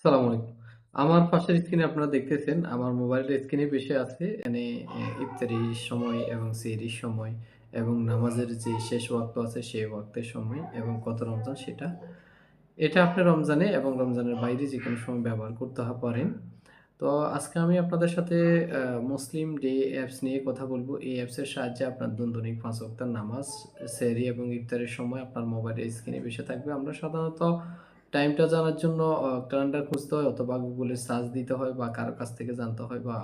আসসালামু আলাইকুম। আমার পাশের স্ক্রিনে আপনারা দেখতেছেন আমার মোবাইলের স্ক্রিনে ভেসে আছে এখানে ইফতারির সময় এবং সেহরির সময় এবং নামাজের যে শেষ ওয়াক্ত আছে সেই ওয়াক্তের সময় এবং কত রমজান সেটা। এটা আপনি রমজানে এবং রমজানের বাইরে যেকোনো সময় ব্যবহার করতে পারেন। তো আজকে আমি আপনাদের সাথে মুসলিম ডে অ্যাপস নিয়ে কথা বলব। এই অ্যাপসের সাহায্যে আপনার দৈনিক ৫ ওয়াক্তের নামাজ, সেহরি এবং ইফতারের সময় আপনার মোবাইলের স্ক্রিনে ভেসে থাকবে। আমরা সাধারণত টাইমটা জানার জন্য ক্যালেন্ডার খুঁজতে হয় অথবা গুগলে সার্চ দিতে হয় বা কারো কাছ থেকে জানতে হয় বা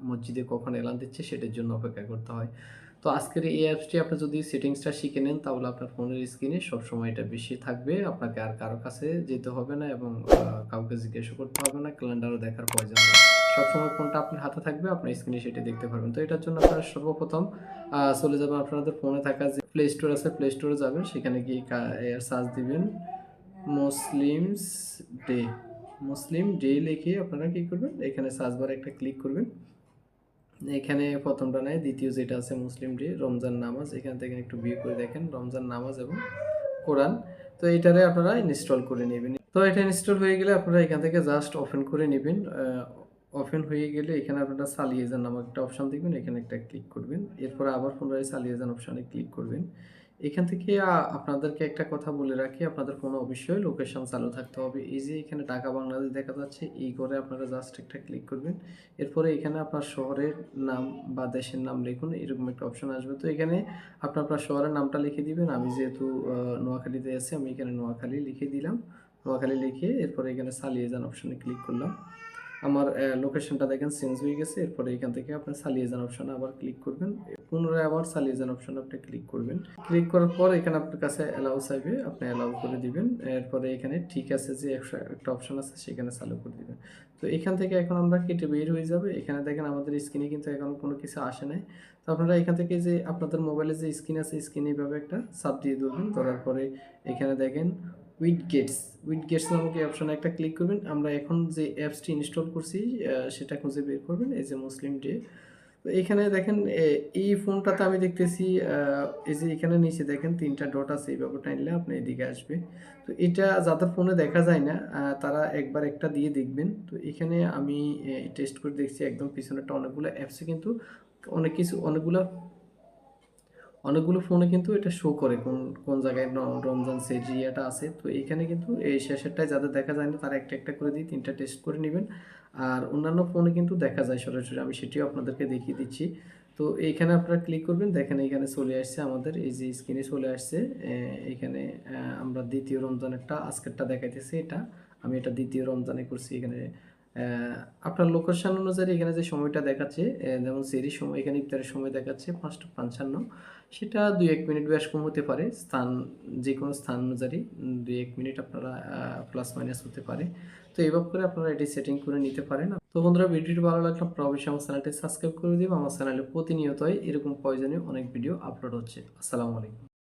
মসজিদে কখন এলান দিচ্ছে সেটার জন্য অপেক্ষা করতে হয়। তো আজকের এই অ্যাপসটি আপনি যদি সেটিংসটা শিখে নেন তাহলে আপনার ফোনের স্ক্রিনে সবসময় এটা বেশি থাকবে। আপনাকে আর কারো কাছে যেতে হবে না এবং কাউকে জিজ্ঞাসা করতে হবে না, ক্যালেন্ডারও দেখার প্রয়োজন নেই। সবসময় ফোনটা আপনার হাতে থাকবে, আপনার স্ক্রিনে সেটা দেখতে পারবেন। তো এটার জন্য আপনারা সর্বপ্রথম চলে যাবেন আপনাদের ফোনে থাকা যে প্লে স্টোর আছে, প্লে স্টোরে যাবেন। সেখানে গিয়ে সার্চ দিবেন মুসলিমস ডে। মুসলিম ডে লিখে আপনারা কি করবেন? এখানে সার্চ বারে একটা ক্লিক করবেন। এখানে প্রথমটা নাই, দ্বিতীয় যেটা আছে মুসলিম ডে, রমজান নামাজ। এখান থেকে একটু ভিউ করে দেখেন রমজান নামাজ এবং কোরআন। তো এইটারে আপনারা ইনস্টল করে নেবেন। তো এটা ইনস্টল হয়ে গেলে আপনারা এখান থেকে জাস্ট ওপেন করে নেবেন। ওপেন হয়ে গেলে এখানে আপনারা চালিয়ে যান নামক একটা অপশন দেখবেন, এখানে একটা ক্লিক করবেন। এরপরে আবার পুনরায় চালিয়ে যান অপশনে ক্লিক করবেন। এখান থেকে আপনাদেরকে একটা কথা বলে রাখি, আপনাদের ফোনে অবশ্যই লোকেশন চালু থাকতে হবে। এই যে এখানে ঢাকা বাংলাদেশ দেখা যাচ্ছে, এই করে আপনারা জাস্ট একটা ক্লিক করবেন। এরপরে এখানে আপনার শহরের নাম বা দেশের নাম লিখুন, এরকম একটা অপশন আসবে। তো এখানে আপনার শহরের নামটা লিখে দিবেন। আমি যেহেতু নোয়াখালীতে আছি, আমি এখানে নোয়াখালী লিখে দিলাম। নোয়াখালী লিখে এরপরে এখানে চালিয়ে যান অপশনে ক্লিক করলাম। আমার লোকেশনটা দেখেন চেঞ্জ হয়ে গেছে। এরপরে এখান থেকে আপনি চালিয়ে যান অপশনে আবার ক্লিক করবেন। পুনরায় আবার চালিয়ে যান অপশনে আপনি ক্লিক করবেন। ক্লিক করার পর এখানে আপনার কাছে অ্যালাউ চাইবে, আপনি অ্যালাউ করে দিবেন। এরপরে এখানে ঠিক আছে যে একটা অপশন আছে সেখানে চালু করে দিবেন। তো এখান থেকে এখন আমরা কেটে বের হয়ে যাবে। এখানে দেখেন আমাদের স্ক্রিনে কিন্তু এখন কোনো কিছু আসে নাই। তো আপনারা এখান থেকে যে আপনাদের মোবাইলে যে স্ক্রিন আছে স্ক্রিনে এইভাবে একটা চাপ দিয়ে ধরবেন। ধরার পরে এখানে দেখেন উইডগেটস, উইডগেটস নামক এই অপশনে একটা ক্লিক করবেন। আমরা এখন যে অ্যাপসটি ইনস্টল করছি সেটা খুঁজে বের করবেন। এই যে মুসলিম ডে। তো এখানে দেখেন এই ফোনটাতে আমি দেখতেছি এই যে এখানে নিচে দেখেন ৩টা ডট আছে, এইভাবে টানলে আপনি এদিকে আসবে। তো এটা যাদের ফোনে দেখা যায় না তারা একবার একটা দিয়ে দেখবেন। তো এখানে আমি টেস্ট করে দেখছি, একদম পিছনেরটা অনেকগুলো অ্যাপসে কিন্তু অনেকগুলো ফোনে কিন্তু এটা শো করে কোন কোন জায়গায় রমজান সেহরিয়াটা আছে। তো এখানে কিন্তু এই শেষেরটায় যাদের দেখা যায় না তারা একটা একটা করে দিয়ে ৩টা টেস্ট করে নেবেন। আর অন্যান্য ফোনে কিন্তু দেখা যায় সরাসরি, আমি সেটিও আপনাদেরকে দেখিয়ে দিচ্ছি। তো এইখানে আপনারা ক্লিক করবেন, দেখেন এইখানে চলে আসছে আমাদের এই যে স্ক্রিনে চলে আসছে। এখানে আমরা দ্বিতীয় রমজানেরটা আজকেরটা দেখাইতেছি, এটা আমি এটা দ্বিতীয় রমজানে করছি। এখানে আপনার লোকেশন অনুযায়ী এখানে যে সময়টা দেখাচ্ছে, যেমন সেহরির সময় এখানে ইফতারের সময় দেখাচ্ছে ৫টা ৫৫, সেটা ২-১ মিনিট বেশ কম হতে পারে। যেকোনো স্থান অনুযায়ী ২-১ মিনিট আপনারা প্লাস মাইনাস হতে পারে। তো এভাবে করে আপনারা এটি সেটিং করে নিতে পারেন। তো বন্ধুরা, ভিডিওটি ভালো লাগলে আপনারা অবশ্যই আমার চ্যানেলটি সাবস্ক্রাইব করে দিবেন। আমার চ্যানেলে প্রতিনিয়তই এরকম প্রয়োজনীয় অনেক ভিডিও আপলোড হচ্ছে। আসসালামু আলাইকুম।